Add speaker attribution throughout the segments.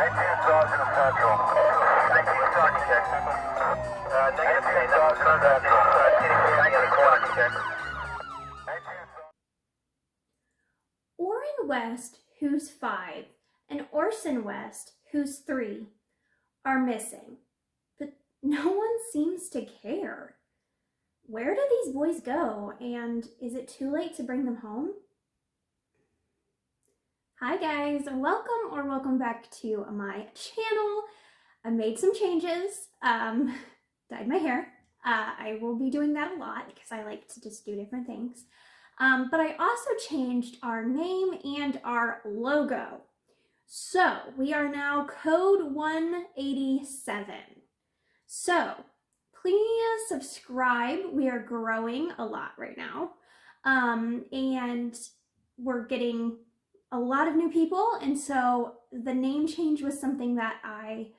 Speaker 1: Sergeant Central. Thank you, Sergeant check. Negative, Sergeant Central.
Speaker 2: Orrin West, who's 5, and Orson West, who's 3, are missing, but no one seems to care. Where did these boys go, and is it too late to bring them home? Hi guys, welcome back to my channel. I made some changes, dyed my hair. I will be doing that a lot because I like to just do different things. But I also changed our name and our logo. So we are now code 187. So please subscribe. We are growing a lot right now. And we're getting a lot of new people. And so the name change was something that I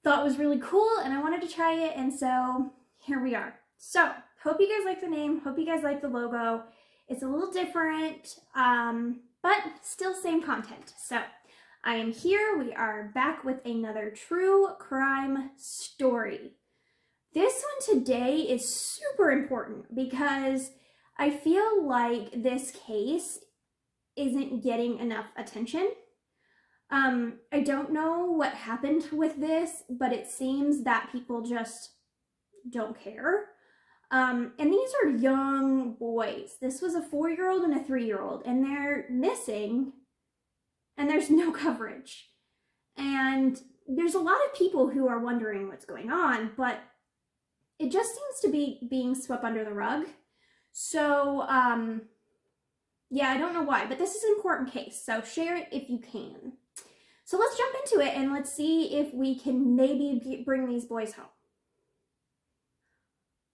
Speaker 2: thought was really cool and I wanted to try it. And so here we are. So hope you guys like the name. Hope you guys like the logo. It's a little different, but still same content. So I am here. We are back with another true crime story. This one today is super important because I feel like this case isn't getting enough attention. I don't know what happened with this, but it seems that people just don't care. And these are young boys. This was a 4-year-old and a 3-year-old, and they're missing, and there's no coverage. And there's a lot of people who are wondering what's going on, but it just seems to be being swept under the rug. So, yeah, I don't know why, but this is an important case, so share it if you can. So let's jump into it, and let's see if we can maybe bring these boys home.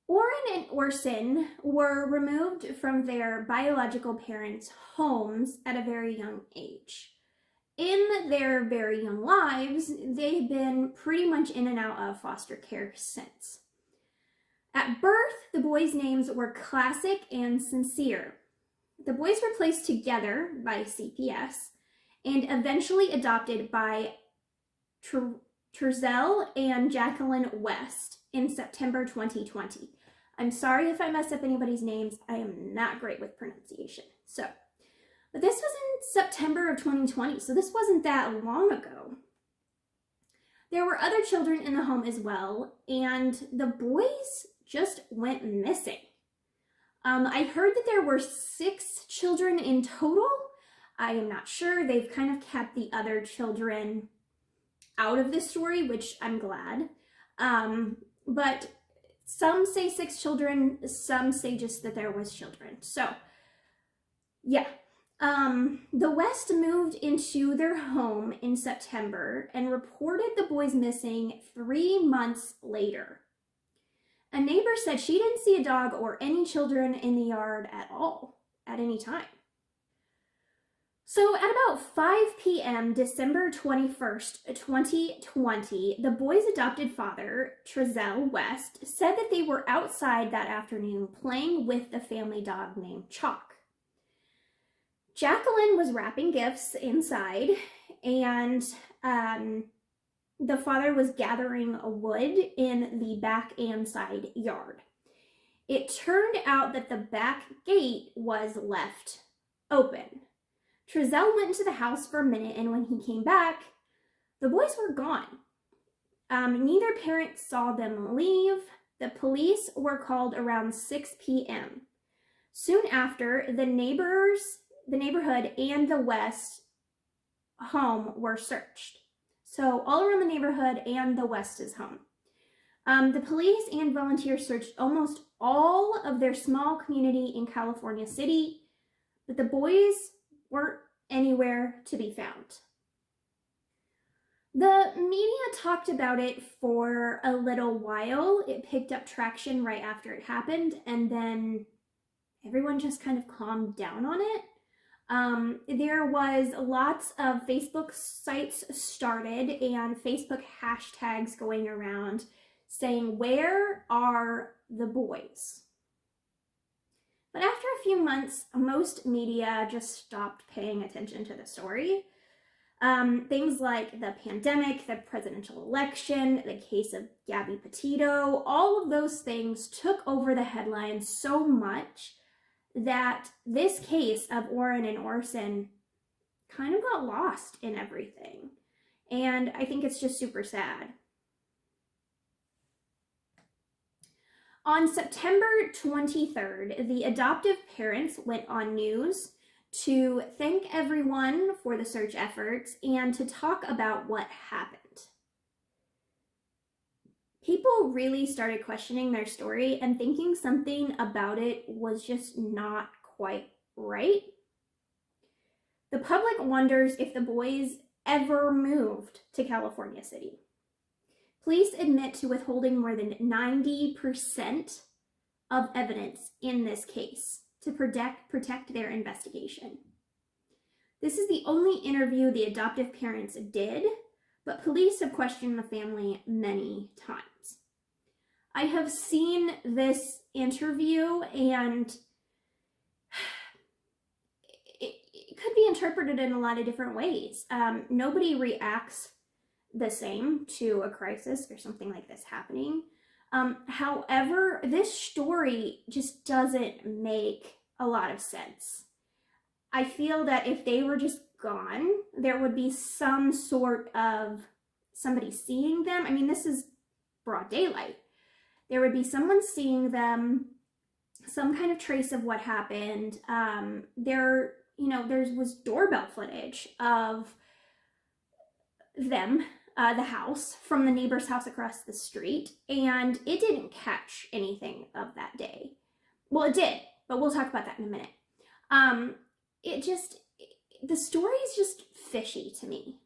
Speaker 2: Orrin and Orson were removed from their biological parents' homes at a very young age. In their very young lives, they've been pretty much in and out of foster care since. At birth, the boys' names were Classic and Sincere. The boys were placed together by CPS and eventually adopted by Trezell and Jacqueline West in September 2020. I'm sorry if I mess up anybody's names. I am not great with pronunciation. But this was in September of 2020, so this wasn't that long ago. There were other children in the home as well, and the boys just went missing. I heard that there were 6 children in total. I am not sure. They've kind of kept the other children out of this story, which I'm glad. But some say 6 children, some say just that there was children. So, yeah. The West moved into their home in September and reported the boys missing 3 months later. A neighbor said she didn't see a dog or any children in the yard at all, at any time. So at about 5 p.m. December 21st, 2020, the boys' adopted father, Trezell West, said that they were outside that afternoon playing with the family dog named Chalk. Jacqueline was wrapping gifts inside, and the father was gathering wood in the back and side yard. It turned out that the back gate was left open. Trezell went into the house for a minute, and when he came back, the boys were gone. Neither parent saw them leave. The police were called around 6 p.m. Soon after, the neighborhood and the West home were searched. So all around the neighborhood and the West's home. The police and volunteers searched almost all of their small community in California City, but the boys weren't anywhere to be found. The media talked about it for a little while. It picked up traction right after it happened, and then everyone just kind of calmed down on it. There was lots of Facebook sites started and Facebook hashtags going around saying, "Where are the boys?" But after a few months, most media just stopped paying attention to the story. Things like the pandemic, the presidential election, the case of Gabby Petito, all of those things took over the headlines so much that this case of Orrin and Orson kind of got lost in everything. And I think it's just super sad. On September 23rd, the adoptive parents went on news to thank everyone for the search efforts and to talk about what happened. People really started questioning their story and thinking something about it was just not quite right. The public wonders if the boys ever moved to California City. Police admit to withholding more than 90% of evidence in this case to protect their investigation. This is the only interview the adoptive parents did, but police have questioned the family many times. I have seen this interview and it could be interpreted in a lot of different ways. Nobody reacts the same to a crisis or something like this happening. However, this story just doesn't make a lot of sense. I feel that if they were just gone, there would be some sort of somebody seeing them. I mean, this is broad daylight. There would be someone seeing them, some kind of trace of what happened. There was doorbell footage of them, the house, from the neighbor's house across the street, and it didn't catch anything of that day. Well, it did, but we'll talk about that in a minute. The story is just fishy to me.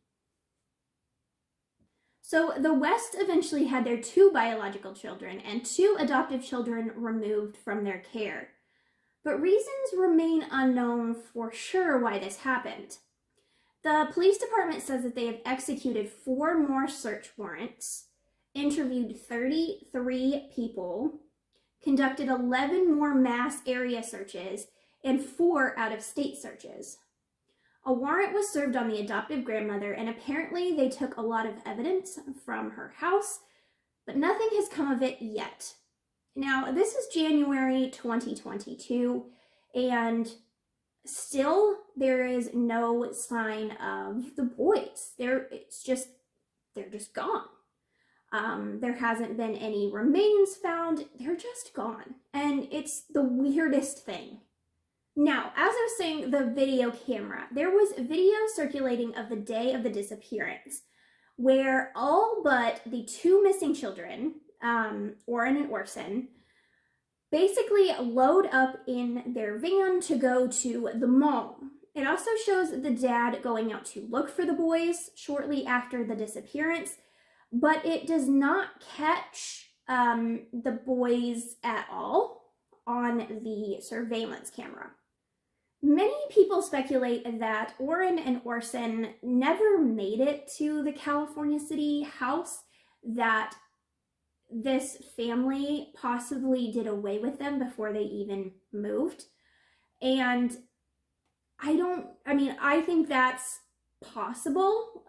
Speaker 2: So the West eventually had their 2 biological children and 2 adoptive children removed from their care. But reasons remain unknown for sure why this happened. The police department says that they have executed 4 more search warrants, interviewed 33 people, conducted 11 more mass area searches, and 4 out-of-state searches. A warrant was served on the adoptive grandmother, and apparently they took a lot of evidence from her house, but nothing has come of it yet. Now, this is January 2022, and still there is no sign of the boys. They're just gone. There hasn't been any remains found. They're just gone, and it's the weirdest thing. Now, as I was saying, the video camera, there was video circulating of the day of the disappearance where all but the 2 missing children, Orrin and Orson, basically load up in their van to go to the mall. It also shows the dad going out to look for the boys shortly after the disappearance, but it does not catch the boys at all on the surveillance camera. Many people speculate that Orrin and Orson never made it to the California City house, that this family possibly did away with them before they even moved. And I think that's possible.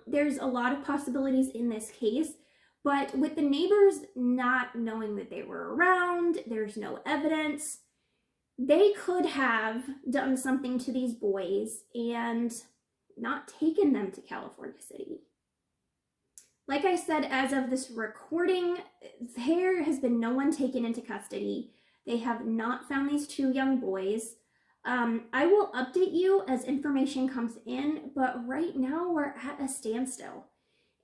Speaker 2: There's a lot of possibilities in this case, but with the neighbors not knowing that they were around, there's no evidence. They could have done something to these boys and not taken them to California City. Like I said, as of this recording, there has been no one taken into custody. They have not found these 2 young boys. I will update you as information comes in, but right now we're at a standstill.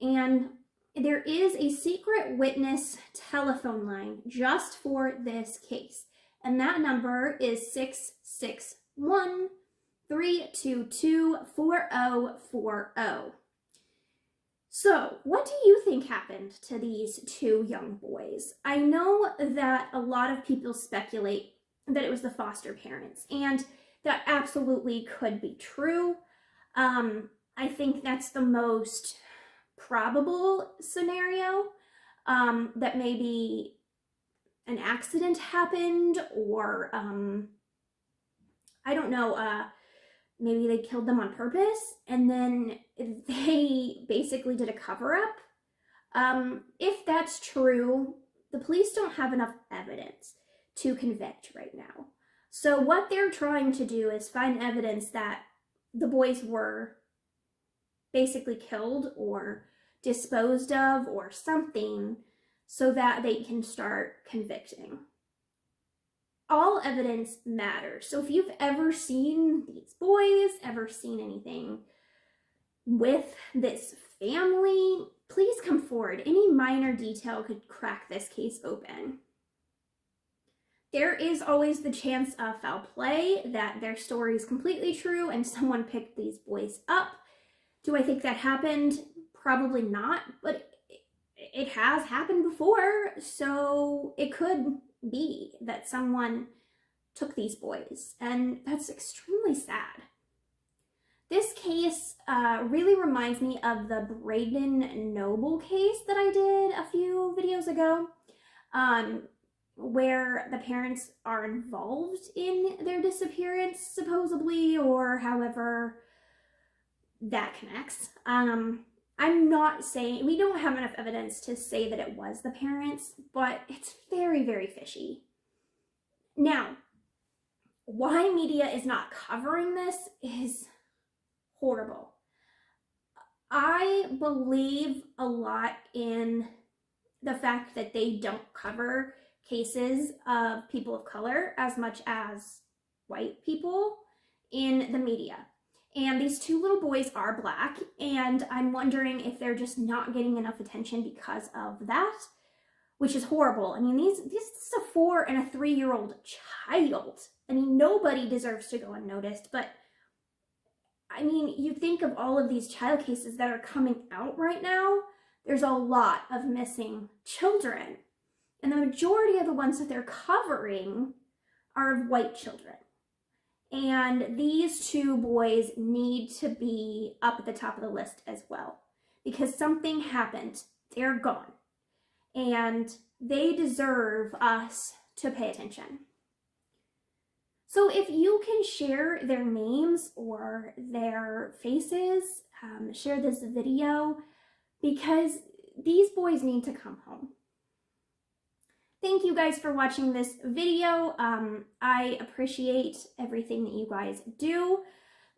Speaker 2: And there is a secret witness telephone line just for this case. And that number is 661-322-4040. So, what do you think happened to these 2 young boys? I know that a lot of people speculate that it was the foster parents, and that absolutely could be true. I think that's the most probable scenario, that maybe an accident happened, or I don't know, maybe they killed them on purpose, and then they basically did a cover-up. If that's true, the police don't have enough evidence to convict right now. So what they're trying to do is find evidence that the boys were basically killed or disposed of or something so that they can start convicting. All evidence matters. So if you've ever seen these boys, ever seen anything with this family, please come forward. Any minor detail could crack this case open. There is always the chance of foul play, that their story is completely true and someone picked these boys up. Do I think that happened? Probably not, but it has happened before, so it could be that someone took these boys, and that's extremely sad. This case really reminds me of the Braden Noble case that I did a few videos ago, where the parents are involved in their disappearance, supposedly, or however that connects. I'm not saying, we don't have enough evidence to say that it was the parents, but it's very, very fishy. Now, why media is not covering this is horrible. I believe a lot in the fact that they don't cover cases of people of color as much as white people in the media. And these two little boys are Black, and I'm wondering if they're just not getting enough attention because of that, which is horrible. I mean, this is a 4 and a 3-year-old child. I mean, nobody deserves to go unnoticed, but I mean, you think of all of these child cases that are coming out right now, there's a lot of missing children. And the majority of the ones that they're covering are of white children. And these two boys need to be up at the top of the list as well, because something happened. They're gone. And they deserve us to pay attention. So if you can share their names or their faces, share this video, because these boys need to come home. Thank you guys for watching this video. I appreciate everything that you guys do.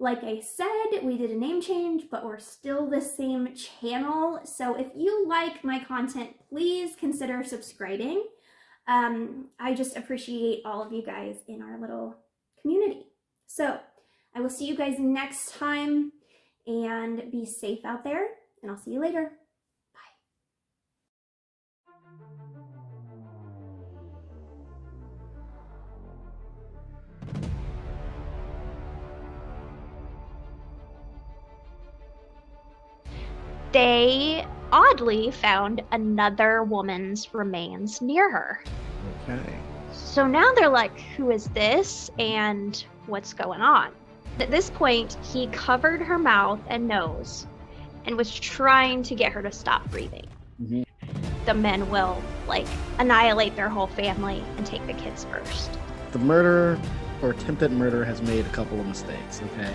Speaker 2: Like I said, we did a name change, but we're still the same channel. So if you like my content, please consider subscribing. I just appreciate all of you guys in our little community. So I will see you guys next time, and be safe out there, and I'll see you later.
Speaker 3: They oddly found another woman's remains near her.
Speaker 4: Okay.
Speaker 3: So now they're like, who is this and what's going on? At this point, he covered her mouth and nose and was trying to get her to stop breathing.
Speaker 4: Mm-hmm.
Speaker 3: The men will like annihilate their whole family and take the kids first.
Speaker 4: The murderer or attempted murder has made a couple of mistakes, okay?